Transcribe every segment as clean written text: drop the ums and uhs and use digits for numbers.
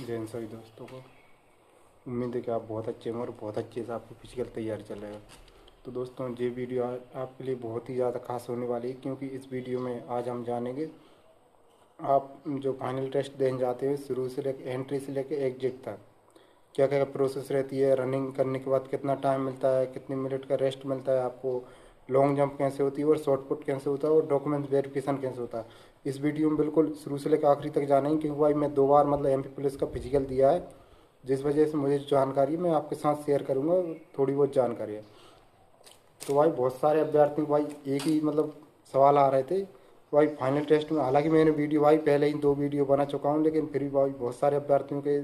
जय हिंद सभी दोस्तों को। उम्मीद है कि आप बहुत अच्छे हैं और बहुत अच्छे से आपकी फिजिकल तैयारी चल रहा है। तो दोस्तों ये वीडियो आपके लिए बहुत ही ज़्यादा खास होने वाली है, क्योंकि इस वीडियो में आज हम जानेंगे आप जो फाइनल टेस्ट देने जाते हैं शुरू से लेकर एंट्री से लेकर एग्जिट तक क्या क्या प्रोसेस रहती है। रनिंग करने के बाद कितना टाइम मिलता है, कितने मिनट का रेस्ट मिलता है आपको, लॉन्ग जंप कैसे होती है और शॉर्ट पुट कैसे होता है और डॉक्यूमेंट वेरिफिकेशन कैसे होता है। इस वीडियो में बिल्कुल शुरू से लेकर आखिरी तक जानेंगे, क्योंकि भाई मैं 2 बार एमपी पुलिस का फिजिकल दिया है, जिस वजह से मुझे जानकारी मैं आपके साथ शेयर करूँगा। थोड़ी बहुत जानकारी है। तो भाई बहुत सारे अभ्यर्थियों को भाई एक ही सवाल आ रहे थे भाई फाइनल टेस्ट में। हालांकि मैंने वीडियो भाई पहले ही 2 वीडियो बना चुका हूँ, लेकिन फिर भी भाई बहुत सारे अभ्यर्थियों के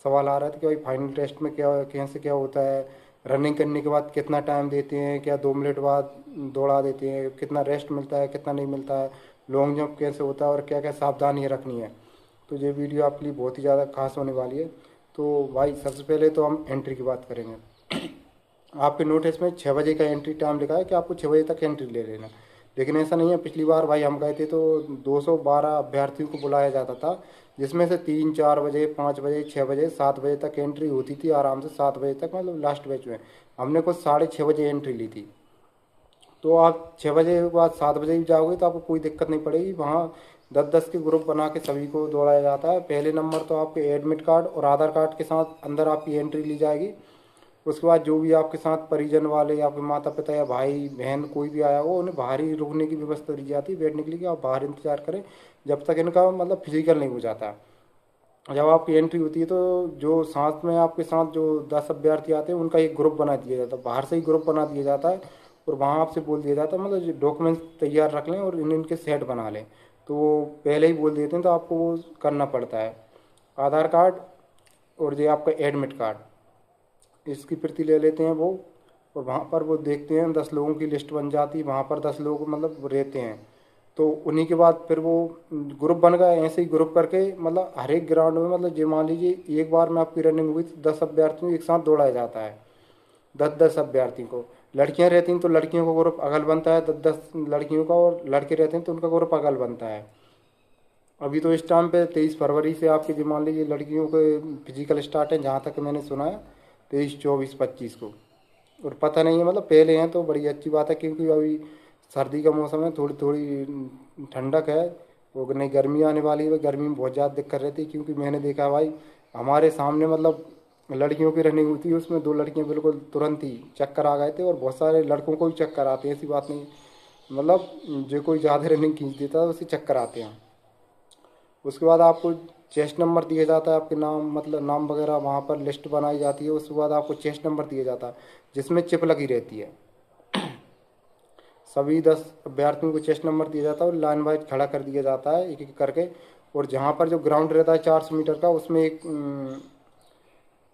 सवाल आ रहे थे कि भाई फाइनल टेस्ट में क्या कैसे क्या होता है, रनिंग करने के बाद कितना टाइम देते हैं, क्या 2 मिनट बाद दौड़ा देते हैं, कितना रेस्ट मिलता है, कितना नहीं मिलता है, लॉन्ग जंप कैसे होता है और क्या क्या सावधानियाँ रखनी है। तो ये वीडियो आपके लिए बहुत ही ज़्यादा खास होने वाली है। तो भाई सबसे पहले तो हम एंट्री की बात करेंगे। आपके नोटिस में 6 बजे का एंट्री टाइम लिखा है कि आपको 6 बजे तक एंट्री ले लेना, लेकिन ऐसा नहीं है। पिछली बार भाई हम गए थे तो 212 अभ्यर्थियों को बुलाया जाता था, जिसमें से 3 4 बजे 5 बजे 6 बजे 7 बजे तक एंट्री होती थी आराम से। 7 बजे तक लास्ट बैच में हमने कुछ 6:30 बजे एंट्री ली थी। तो आप 6 बजे के बाद 7 बजे भी जाओगे तो आपको कोई दिक्कत नहीं पड़ेगी। वहाँ 10 10 के ग्रुप बना के सभी को दौड़ाया जाता है। पहले नंबर तो आपके एडमिट कार्ड और आधार कार्ड के साथ अंदर आपकी एंट्री ली जाएगी। उसके बाद जो भी आपके साथ परिजन वाले, आपके माता पिता या भाई बहन कोई भी आया हो, उन्हें बाहर ही रुकने की व्यवस्था दी जाती है बैठने के लिए, कि आप बाहर इंतजार करें जब तक इनका फिजिकल नहीं हो जाता। जब आपकी एंट्री होती है तो जो साथ में आपके साथ जो 10 अभ्यर्थी आते हैं उनका एक ग्रुप बना दिया जाता है, बाहर से ही ग्रुप बना दिया जाता है। और वहाँ आपसे बोल दिया जाता है डॉक्यूमेंट्स तैयार रख लें और इनके सेट बना लें। तो वो पहले ही बोल देते हैं, तो आपको वो करना पड़ता है। आधार कार्ड और ये आपका एडमिट कार्ड, इसकी प्रति ले लेते हैं वो। और वहाँ पर वो देखते हैं 10 लोगों की लिस्ट बन जाती है, वहाँ पर 10 लोग रहते हैं। तो उन्हीं के बाद फिर वो ग्रुप बन गए। ऐसे ही ग्रुप करके हर एक ग्राउंड में ये मान लीजिए एक बार में आपकी रनिंग हुई तो 10 अभ्यर्थियों को एक साथ दौड़ाया जाता है। 10 10 अभ्यर्थियों को। लड़कियां रहती हैं तो लड़कियों का ग्रुप अगल बनता है 10 10 लड़कियों का, और लड़के रहते हैं तो उनका ग्रुप अगल बनता है। अभी तो इस टाइम पे 23 फरवरी से आपके जो मान लीजिए लड़कियों के फिजिकल स्टार्ट है, जहाँ तक मैंने सुना है 23 24 25 को। और पता नहीं है पहले हैं तो बड़ी अच्छी बात है, क्योंकि अभी सर्दी का मौसम है, थोड़ी थोड़ी ठंडक है। वो नहीं गर्मी आने वाली है, गर्मी में बहुत ज़्यादा दिक्कत रहती है। क्योंकि मैंने देखा है भाई हमारे सामने लड़कियों की रनिंग हुई थी, उसमें 2 लड़कियां बिल्कुल तुरंत ही चक्कर आ गए थे, और बहुत सारे लड़कों को भी चक्कर आते हैं, ऐसी बात नहीं। जो कोई ज़्यादा रनिंग खींच देता है उसे चक्कर आते हैं। उसके बाद आपको चेस्ट नंबर दिया जाता है, आपके नाम नाम वगैरह वहाँ पर लिस्ट बनाई जाती है। उसके बाद आपको चेस्ट नंबर दिया जाता है, जिसमें चिप लगी रहती है। सभी 10 अभ्यर्थियों को चेस्ट नंबर दिया जाता है और लाइन वाइज खड़ा कर दिया जाता है एक एक करके। और जहाँ पर जो ग्राउंड रहता है 400 मीटर का, उसमें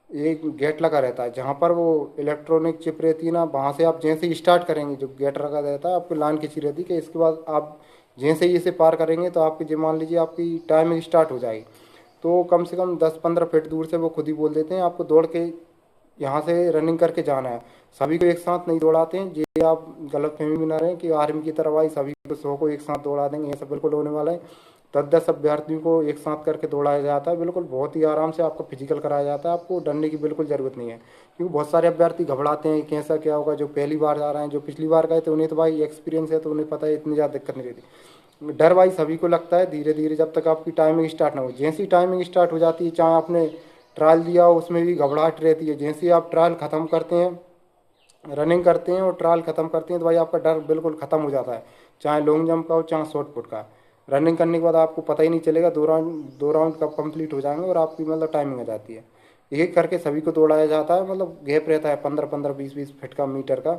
एक गेट लगा रहता है, जहाँ पर वो इलेक्ट्रॉनिक चिप रहती है ना, वहाँ से आप जैसे ही स्टार्ट करेंगे जो गेट लगा रहता है, आपकी लाइन खींची रहती है कि इसके बाद आप जैसे ही इसे पार करेंगे तो आपकी जो मान लीजिए आपकी टाइमिंग स्टार्ट हो जाएगी। तो कम से कम 10 15 फीट दूर से वो खुद ही बोल देते हैं आपको दौड़ के यहाँ से रनिंग करके जाना है। सभी को एक साथ नहीं दौड़ाते हैं, ये आप गलत फहमी में ना रहें कि आर्मी की तरह भाई सभी को 100 को एक साथ दौड़ा देंगे, ये सब बिल्कुल होने वाला है। 10 10 अभ्यर्थियों को एक साथ करके दौड़ाया जाता है, बिल्कुल बहुत ही आराम से आपको फिजिकल कराया जाता है। आपको डरने की बिल्कुल ज़रूरत नहीं है, क्योंकि बहुत सारे अभ्यर्थी घबराते हैं कैसा क्या होगा। जो पहली बार जा रहे हैं, जो पिछली बार गए थे, उन्हें तो भाई एक्सपीरियंस है, तो उन्हें पता है इतनी ज़्यादा दिक्कत नहीं रहती। डर भाई सभी को लगता है धीरे धीरे, जब तक आपकी टाइमिंग स्टार्ट ना हो। जैसी टाइमिंग स्टार्ट हो जाती है, चाहे आपने ट्रायल दिया हो, उसमें भी घबराहट रहती है। जैसे ही आप ट्रायल ख़त्म करते हैं, रनिंग करते हैं और ट्रायल ख़त्म करते हैं, तो भाई आपका डर बिल्कुल ख़त्म हो जाता है। चाहे लॉन्ग जंप का हो, चाहे शॉर्ट पुट का। रनिंग करने के बाद आपको पता ही नहीं चलेगा 2 राउंड कब कंप्लीट हो जाएंगे और आपकी टाइमिंग आ जाती है। एक एक करके सभी को दौड़ाया जाता है, गैप रहता है 15 15 20 20 फीट का, मीटर का।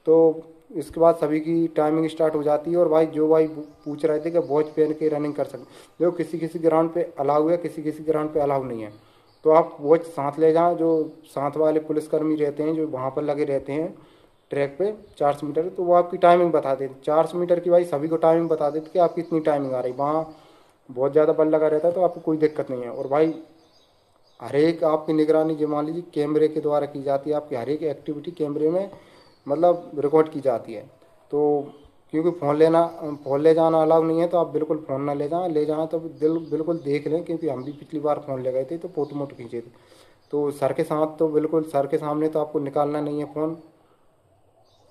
तो इसके बाद सभी की टाइमिंग स्टार्ट हो जाती है। और भाई जो भाई पूछ रहे थे कि वॉच पहन के रनिंग कर सकते, जो किसी किसी ग्राउंड पे अलाउ है, किसी किसी ग्राउंड पे अलाउ नहीं है। तो आप वॉच साथ ले जाएं, जो साथ वाले पुलिसकर्मी रहते हैं जो वहाँ पर लगे रहते हैं ट्रैक पे 400 मीटर, तो वो आपकी टाइमिंग बता देते। 400 मीटर की भाई सभी को टाइमिंग बता देते कि आपकी इतनी टाइमिंग आ रही। वहाँ बहुत ज़्यादा बल लगा रहता है, तो आपको कोई दिक्कत नहीं है। और भाई हर एक आपकी निगरानी जो मान लीजिए कैमरे के द्वारा की जाती है, आपकी हर एक एक्टिविटी कैमरे में रिकॉर्ड की जाती है। तो क्योंकि फ़ोन ले जाना अलाउ नहीं है, तो आप बिल्कुल फ़ोन ना ले जाएँ तो बिल्कुल देख लें, क्योंकि हम भी पिछली बार फ़ोन ले गए थे तो फ़ोटो मोटो खींचे थे। तो सर के साथ तो बिल्कुल सर के सामने तो आपको निकालना नहीं है फ़ोन,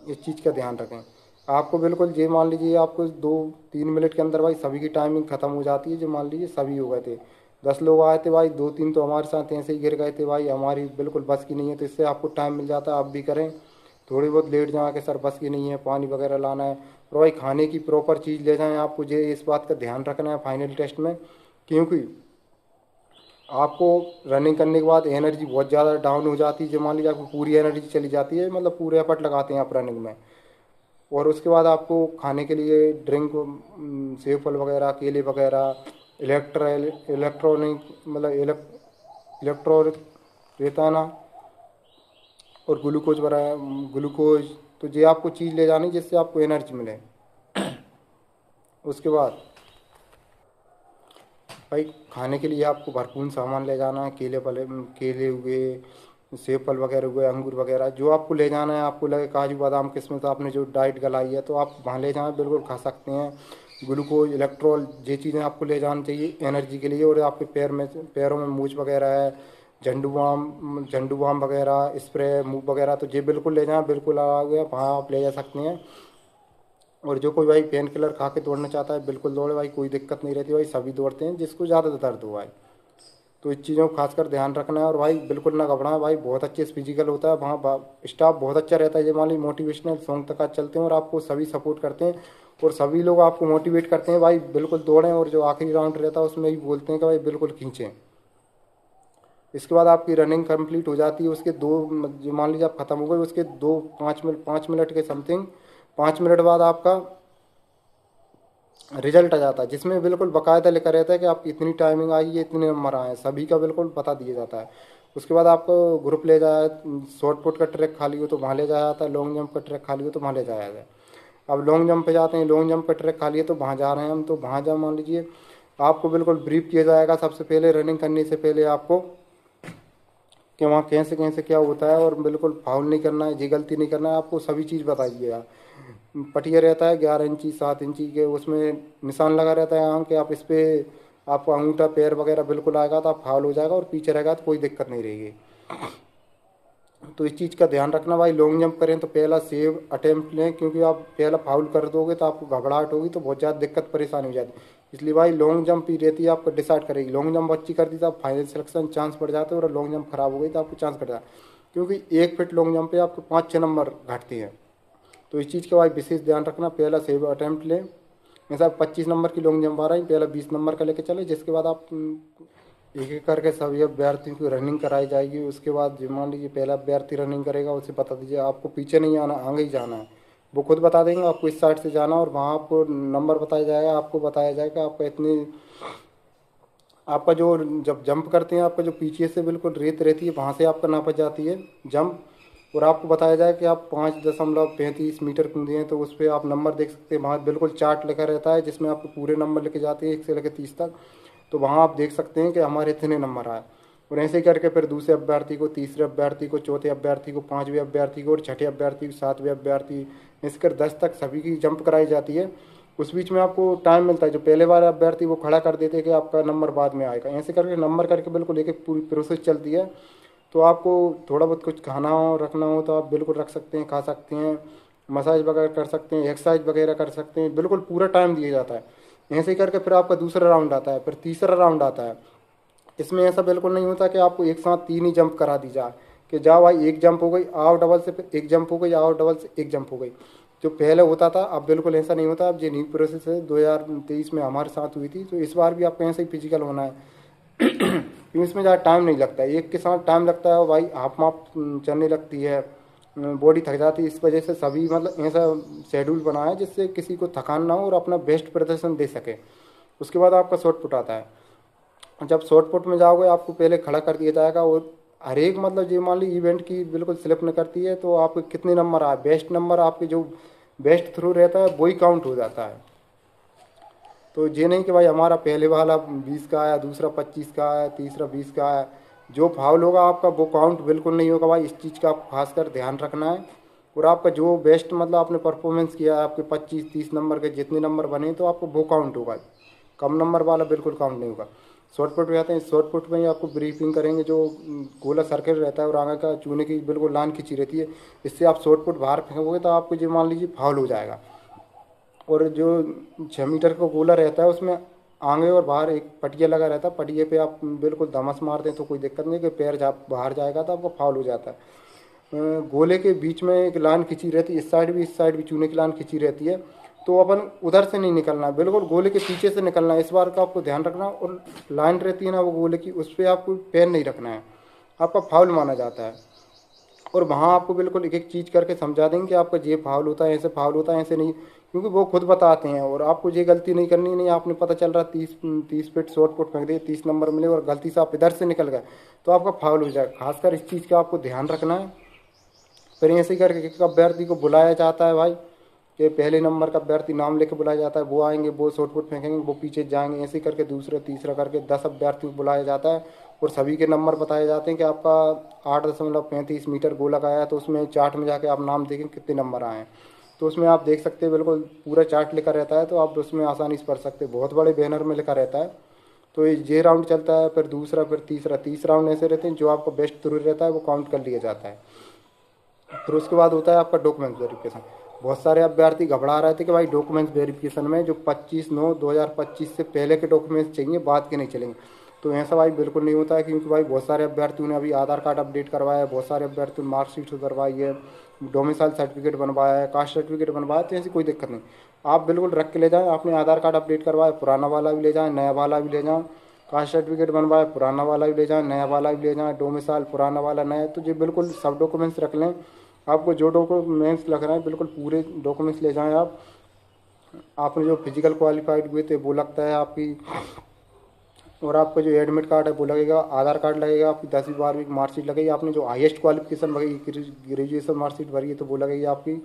इस चीज़ का ध्यान रखें। आपको बिल्कुल ये मान लीजिए आपको 2-3 मिनट के अंदर भाई सभी की टाइमिंग ख़त्म हो जाती है। जो मान लीजिए सभी हो गए थे, 10 लोग आए थे भाई, 2-3 तो हमारे साथ ऐसे ही गिर गए थे भाई, हमारी बिल्कुल बस की नहीं है, तो इससे आपको टाइम मिल जाता है, आप भी करें। थोड़ी बहुत लेट जाए कि सर बस की नहीं है, पानी वगैरह लाना है, और भाई खाने की प्रॉपर चीज़ ले जाएँ। आपको ये इस बात का ध्यान रखना है फाइनल टेस्ट में, क्योंकि आपको रनिंग करने के बाद एनर्जी बहुत ज़्यादा डाउन हो जाती है। जो मान लीजिए आपको पूरी एनर्जी चली जाती है, मतलब पूरे एफर्ट लगाते हैं आप रनिंग में, और उसके बाद आपको खाने के लिए ड्रिंक, सेब फल वगैरह, केले वगैरह, इलेक्ट्रॉनिक मतलब इलेक्ट्रॉनिक रहता है ना, और ग्लूकोज वगैरह, ग्लूकोज, तो ये आपको चीज़ ले जानी जिससे आपको एनर्जी मिले। उसके बाद भाई खाने के लिए आपको भरपूर सामान ले जाना है, केले हुए, सेब फल वगैरह हुए, अंगूर वगैरह, जो आपको ले जाना है। आपको लगे काजू बादाम किस्मिस, आपने जो डाइट गलाई है तो आप वहाँ ले जाएँ, बिल्कुल खा सकते हैं। ग्लूकोज, इलेक्ट्रॉल, ये चीज़ें आपको ले जानी चाहिए एनर्जी के लिए। और आपके पैरों में मूछ वगैरह है, झंडू बाम वगैरह, स्प्रे मूव वगैरह, तो ये बिल्कुल ले जाएँ, बिल्कुल आ गया वहाँ आप ले जा सकते हैं। और जो कोई भाई पेन किलर खा के दौड़ना चाहता है, बिल्कुल दौड़े भाई, कोई दिक्कत नहीं रहती भाई, सभी दौड़ते हैं जिसको ज़्यादा दर्द हुआ है। तो इस चीज़ों को खासकर ध्यान रखना है, और भाई बिल्कुल ना घबराएं भाई, बहुत अच्छे फिजिकल होता है वहाँ, स्टाफ बहुत अच्छा रहता है। ये मान ली मोटिवेशनल सॉन्ग तक आज चलते हैं और आपको सभी सपोर्ट करते हैं, और सभी लोग आपको मोटिवेट करते हैं भाई बिल्कुल दौड़ें। और जो आखिरी राउंड रहता है उसमें भी बोलते हैं कि भाई बिल्कुल खींचें। इसके बाद आपकी रनिंग कंप्लीट हो जाती है। उसके दो, जो मान लीजिए आप ख़त्म हो गए, उसके 5 मिनट के समथिंग, 5 मिनट बाद आपका रिजल्ट आ जाता है, जिसमें बिल्कुल बाकायदा लिखा रहता है कि आपकी इतनी टाइमिंग आई है, इतने नंबर आए हैं, सभी का बिल्कुल बता दिया जाता है। उसके बाद आपको ग्रुप ले जाया, शॉर्ट पुट का ट्रैक खाली हो तो वहाँ ले जाया जाता है, लॉन्ग जंप का ट्रैक खाली हो तो वहाँ ले जाया जाता है। अब लॉन्ग जंप पे जाते हैं, लॉन्ग जंप का ट्रैक खाली है तो वहाँ जा रहे हैं हम, तो वहाँ जा मान लीजिए आपको बिल्कुल ब्रीफ किया जाएगा सबसे पहले, रनिंग करने से पहले आपको, कि वहाँ कैसे कैसे क्या होता है, और बिल्कुल फाउल नहीं करना है, जी गलती नहीं करना है, आपको सभी चीज़ बताइएगा। पटिया रहता है 11 इंची 7 इंची के, उसमें निशान लगा रहता है आम के, आप इस पर आपको अंगूठा पैर वगैरह बिल्कुल आएगा तो आप फाउल हो जाएगा, और पीछे रहेगा तो कोई दिक्कत नहीं रहेगी। तो इस चीज़ का ध्यान रखना भाई। लॉन्ग जंप करें तो पहला सेव अटेम्प्ट लें, क्योंकि आप पहला फाउल कर दोगे तो आपको घबराहट होगी, तो बहुत ज़्यादा दिक्कत परेशानी हो जाती है। इसलिए भाई लॉन्ग जंप ही रहती है, आपको डिसाइड करेगी। लॉन्ग जंप अच्छी कर दी तो आप फाइनल सिलेक्शन चांस बढ़ जाते हैं, और लॉन्ग जंप खराब हो गई तो आपको चांस घट जाता है, क्योंकि 1 फीट लॉन्ग जंप पे आपको 5-6 नंबर घटते हैं। तो इस चीज़ का भाई विशेष ध्यान रखना, पहला सेव अटेम्प्ट लें। जैसा 25 नंबर की लॉन्ग जंप आ रहा है, पहला 20 नंबर का लेके चले, जिसके बाद आप एक एक करके सभी अभ्यर्थियों की रनिंग कराई जाएगी। उसके बाद जो मान लीजिए पहला अभ्यर्थी रनिंग करेगा, उसे बता दीजिए आपको पीछे नहीं आना, आगे ही जाना है। वो खुद बता देंगे आपको इस साइड से जाना, और वहाँ आपको नंबर बताया जाएगा, आपको बताया जाएगा आपका इतनी, आपका जो जब जंप करते हैं आपका जो पीछे से बिल्कुल रेत रहती है वहाँ से आपका नापा जाती है जंप, और आपको बताया जाए कि आप 5.35 मीटर कूदे हैं, तो उस पर आप नंबर देख सकते हैं। वहाँ बिल्कुल चार्ट लिखा रहता है जिसमें आपको पूरे नंबर लिखे जाते हैं 1 से लेकर 30 तक, तो वहाँ आप देख सकते हैं कि हमारे इतने नंबर आए। और ऐसे ही करके फिर दूसरे अभ्यर्थी को, तीसरे अभ्यर्थी को, चौथे अभ्यर्थी को, 5वें अभ्यर्थी को, और छठे अभ्यर्थी को, 7वें अभ्यर्थी, ऐसे कर 10 तक सभी की जंप कराई जाती है। उस बीच में आपको टाइम मिलता है, जो पहले वाले अभ्यर्थी वो खड़ा कर देते हैं कि आपका नंबर बाद में आएगा। ऐसे करके नंबर करके बिल्कुल एक एक पूरी प्रोसेस चलती है। तो आपको थोड़ा बहुत कुछ खाना हो, रखना हो तो आप बिल्कुल रख सकते हैं, खा सकते हैं, मसाज वगैरह कर सकते हैं, एक्सरसाइज वगैरह कर सकते हैं, बिल्कुल पूरा टाइम दिया जाता है। ऐसे ही करके फिर आपका दूसरा राउंड आता है, फिर तीसरा राउंड आता है। इसमें ऐसा बिल्कुल नहीं होता कि आपको एक साथ 3 ही जंप करा दी जाए, कि जाओ भाई एक जंप हो गई, आओ डबल से, फिर एक जंप हो गई, आओ डबल से, एक जंप हो गई। जो पहले होता था अब बिल्कुल ऐसा नहीं होता। अब ये न्यू प्रोसेस है, 2023 में हमारे साथ हुई थी, तो इस बार भी आपको ऐसे ही फिजिकल होना है। क्योंकि इसमें ज़्यादा टाइम नहीं लगता है, एक के साथ टाइम लगता है, और भाई हाफ माफ चलने लगती है, बॉडी थक जाती है। इस वजह से सभी मतलब ऐसा शेड्यूल बनाया है जिससे किसी को थकान ना हो और अपना बेस्ट प्रदर्शन दे सके। उसके बाद आपका शॉर्ट पुट आता है। जब शॉर्ट पुट में जाओगे आपको पहले खड़ा कर दिया जाएगा, और हर एक मतलब ये मान ली इवेंट की बिल्कुल स्लिप न करती है, तो आपके कितने नंबर आए, बेस्ट नंबर आपके जो बेस्ट थ्रू रहता है वही काउंट हो जाता है। तो ये नहीं कि भाई हमारा पहले वाला 20 का आया, दूसरा 25 का आया, तीसरा 20 का आया, जो फाउल होगा आपका वो काउंट बिल्कुल नहीं होगा भाई। इस चीज़ का आपको खासकर ध्यान रखना है। और आपका जो बेस्ट मतलब आपने परफॉर्मेंस किया है, आपके 25-30 नंबर के जितने नंबर बने तो आपको वो काउंट होगा, कम नंबर वाला बिल्कुल काउंट नहीं होगा। शॉर्टपुट में आते हैं, शॉर्टपुट में ही आपको ब्रीफिंग करेंगे, जो गोला सर्कल रहता है और आगे का चूने की बिल्कुल लाइन खींची रहती है, इससे आप शॉर्टपुट बाहर फेंकोगे तो आपको जो मान लीजिए फाउल हो जाएगा। और जो 6 मीटर का गोला रहता है उसमें आगे और बाहर एक पटिया लगा रहता है, पटिए पे आप बिल्कुल धमस मार दें तो कोई दिक्कत नहीं, कि पैर जब बाहर जाएगा तो आपका फाउल हो जाता है। गोले के बीच में एक लाइन खींची रहती है, इस साइड भी चूने की लाइन खींची रहती है, तो अपन उधर से नहीं निकलना है, बिल्कुल गोले के पीछे से निकलना है, इस बार का आपको ध्यान रखना। और लाइन रहती है ना वो गोले की, उस पर आपको पैर नहीं रखना है, आपका फाउल माना जाता है। और वहाँ आपको बिल्कुल एक एक चीज़ करके समझा देंगे कि आपका ये फाउल होता है, ऐसे फाउल होता है, ऐसे नहीं, क्योंकि वो खुद बताते हैं। और आपको ये गलती नहीं करनी, नहीं आपने पता चल रहा 30 फीट शॉर्ट पुट फेंक दिए, 30 नंबर मिले और गलती से आप इधर से निकल गए तो आपका फाउल हो जाएगा। खासकर इस चीज़ का आपको ध्यान रखना है। फिर ऐसे करके एक अभ्यर्थी को बुलाया जाता है भाई, कि पहले नंबर का अभ्यर्थी नाम लेके बुलाया जाता है, वो आएंगे, वो शॉर्ट पुट फेंकेंगे, वो पीछे जाएंगे, ऐसे करके दूसरा तीसरा करके 10 अभ्यर्थी को बुलाया जाता है और सभी के नंबर बताए जाते हैं कि आपका 8.35 मीटर गोला का आया, तो उसमें चार्ट में जाके आप नाम देखें कितने नंबर आए हैं, तो उसमें आप देख सकते हैं बिल्कुल पूरा चार्ट लिखा रहता है, तो आप उसमें आसानी से पढ़ सकते हैं, बहुत बड़े बैनर में लिखा रहता है। तो ये राउंड चलता है, फिर दूसरा, फिर तीसरा, 30 राउंड ऐसे रहते हैं, जो आपका बेस्ट थ्रू रहता है वो काउंट कर लिया जाता है। फिर उसके बाद होता है आपका डॉक्यूमेंट्स वेरिफिकेशन। बहुत सारे अभ्यर्थी घबरा रहे थे कि भाई डॉक्यूमेंट्स वेरिफिकेशन में जो 25/9/2025 से पहले के डॉक्यूमेंट्स चाहिए, बाद के नहीं चलेंगे, तो ऐसा भाई बिल्कुल नहीं होता है, क्योंकि भाई बहुत सारे अभ्यर्थियों ने अभी आधार कार्ड अपडेट करवाया है, बहुत सारे अभ्यर्थियों ने मार्कशीट सुधरवाई है, डोमिसाइल सर्टिफिकेट बनवाया है, कास्ट सर्टिफिकेट बनवाया, तो ऐसी कोई दिक्कत नहीं, आप बिल्कुल रख के ले जाएँ। आपने आधार कार्ड अपडेट करवाया, पुराना वाला भी ले जाएँ, नया वाला भी ले जाएँ, कास्ट सर्टिफिकेट बनवाया, पुराना वाला भी ले जाएँ, नया वाला भी ले जाएँ, डोमिसाइल पुराना वाला नया, तो ये बिल्कुल सब डॉक्यूमेंट्स रख लें। आपको जो डॉक्यूमेंट्स लग रहा है बिल्कुल पूरे डॉक्यूमेंट्स ले जाएं आप। आपने जो फिजिकल क्वालिफाइड हुए थे वो लगता है आपकी, और आपका जो एडमिट कार्ड है वो लगेगा, आधार कार्ड लगेगा, आपकी 10वीं 12वीं की मार्कशीट लगेगी, आपने जो हाईएस्ट क्वालिफिकेशन भरी, ग्रेजुएशन मार्कशीट भरी है तो वो लगेगी आपकी,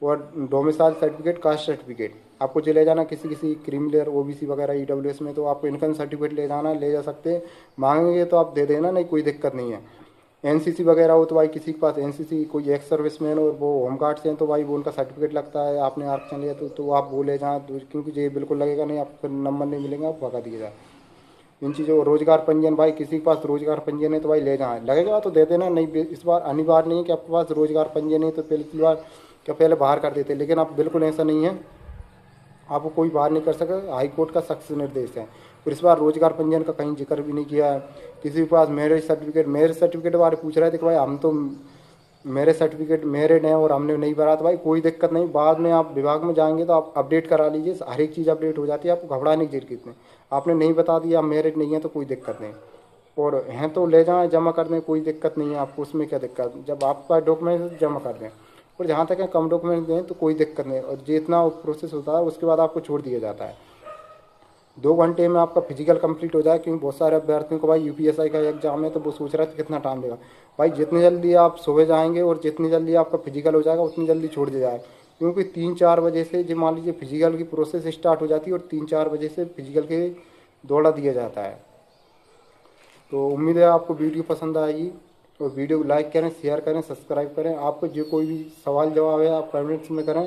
और डोमिसाइल सर्टिफिकेट, कास्ट सर्टिफिकेट आपको जो ले जाना, किसी किसी क्रीमिलियर ओबीसी वगैरह ईडब्ल्यूएस में तो आपको इनकम सर्टिफिकेट ले जाना, ले जा सकते हैं, मांगेंगे तो आप दे देना, नहीं कोई दिक्कत नहीं है। एनसीसी वगैरह हो तो भाई किसी के पास एनसीसी कोई एक्स सर्विसमैन और वो होमगार्ड से हैं तो भाई वो उनका सर्टिफिकेट लगता है, आपने आरक्षण लिया तो आप वो ले जाएँ, क्योंकि ये बिल्कुल लगेगा नहीं, आपको फिर नंबर नहीं मिलेंगे, आप भगा दिए जाए। इन चीज़ों, रोजगार पंजीयन, भाई किसी के पास रोजगार पंजीयन है तो भाई ले जाए, लगेगा तो दे देना, नहीं इस बार अनिवार्य नहीं है कि आपके पास रोजगार पंजीयन है तो पिछली बार क्या पहले बाहर कर देते, लेकिन आप बिल्कुल ऐसा नहीं है, आपको कोई बाहर नहीं कर सके, हाई कोर्ट का सख्त निर्देश है। और इस बार रोजगार पंजीयन का कहीं जिक्र भी नहीं किया है। किसी के पास मैरिज सर्टिफिकेट बारे पूछ रहे थे कि भाई हम तो मेरे सर्टिफिकेट मैरिड हैं और हमने नहीं भरा, तो भाई कोई दिक्कत नहीं, बाद में आप विभाग में जाएंगे तो आप अपडेट करा लीजिए, हर एक चीज़ अपडेट हो जाती है, आपको घबराने की जरूरत नहीं। आपने नहीं बता दिया आप मैरिड नहीं है तो कोई दिक्कत नहीं, और हैं तो ले जाएँ, जमा कर दें, कोई दिक्कत नहीं है आपको, उसमें क्या दिक्कत, जब आपका डॉक्यूमेंट जमा कर दें। और जहाँ तक है कम डॉक्यूमेंट दें तो कोई दिक्कत नहीं, और जितना प्रोसेस होता है उसके बाद आपको छोड़ दिया जाता है। 2 घंटे में आपका फिजिकल कंप्लीट हो जाए, क्योंकि बहुत सारे अभ्यर्थियों को भाई यूपीएसआई का एग्जाम है तो वो सोच रहा है कितना टाइम लेगा। भाई जितनी जल्दी आप सुबह जाएंगे और जितनी जल्दी आपका फिजिकल हो जाएगा उतनी जल्दी छोड़ दिया जाए, क्योंकि 3-4 बजे से जो मान लीजिए फिजिकल की प्रोसेस स्टार्ट हो जाती है और 3-4 बजे से फिजिकल के दौड़ा दिया जाता है। तो उम्मीद है आपको वीडियो पसंद आएगी, और वीडियो को लाइक करें, शेयर करें, सब्सक्राइब करें। आपको जो कोई भी सवाल जवाब है आप कमेंट्स में करें,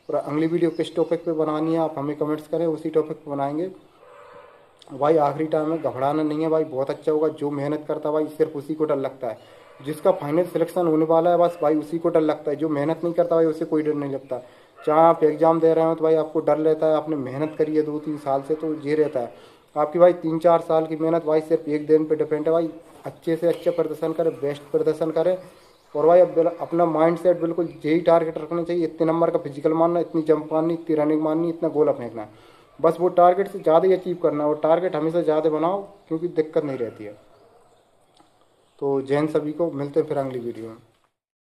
और अगली वीडियो किस टॉपिक पे बनानी है आप हमें कमेंट्स करें, उसी टॉपिक पे बनाएंगे। भाई आखिरी टाइम में घबराना नहीं है भाई, बहुत अच्छा होगा। जो मेहनत करता है भाई सिर्फ उसी को डर लगता है, जिसका फाइनल सिलेक्शन होने वाला है बस भाई उसी को डर लगता है, जो मेहनत नहीं करता भाई उसे कोई डर नहीं लगता। चाहे आप एग्जाम दे रहे हो तो भाई आपको डर रहता है, आपने मेहनत करी है 2-3 साल से तो ये रहता है आपकी भाई 3-4 साल की मेहनत भाई सिर्फ एक दिन पे डिपेंड है। भाई अच्छे से अच्छा प्रदर्शन करें, बेस्ट प्रदर्शन करें, और भाई अब अपना माइंड सेट बिल्कुल यही टारगेट रखना चाहिए, इतने नंबर का फिजिकल मारना, इतनी जंप मारनी, इतनी रनिंग मारनी, इतना गोला फेंकना है, बस वो टारगेट से ज़्यादा ही अचीव करना है, और टारगेट हमेशा ज़्यादा बनाओ क्योंकि दिक्कत नहीं रहती है। तो जैन सभी को मिलते हैं फिर अगली वीडियो में।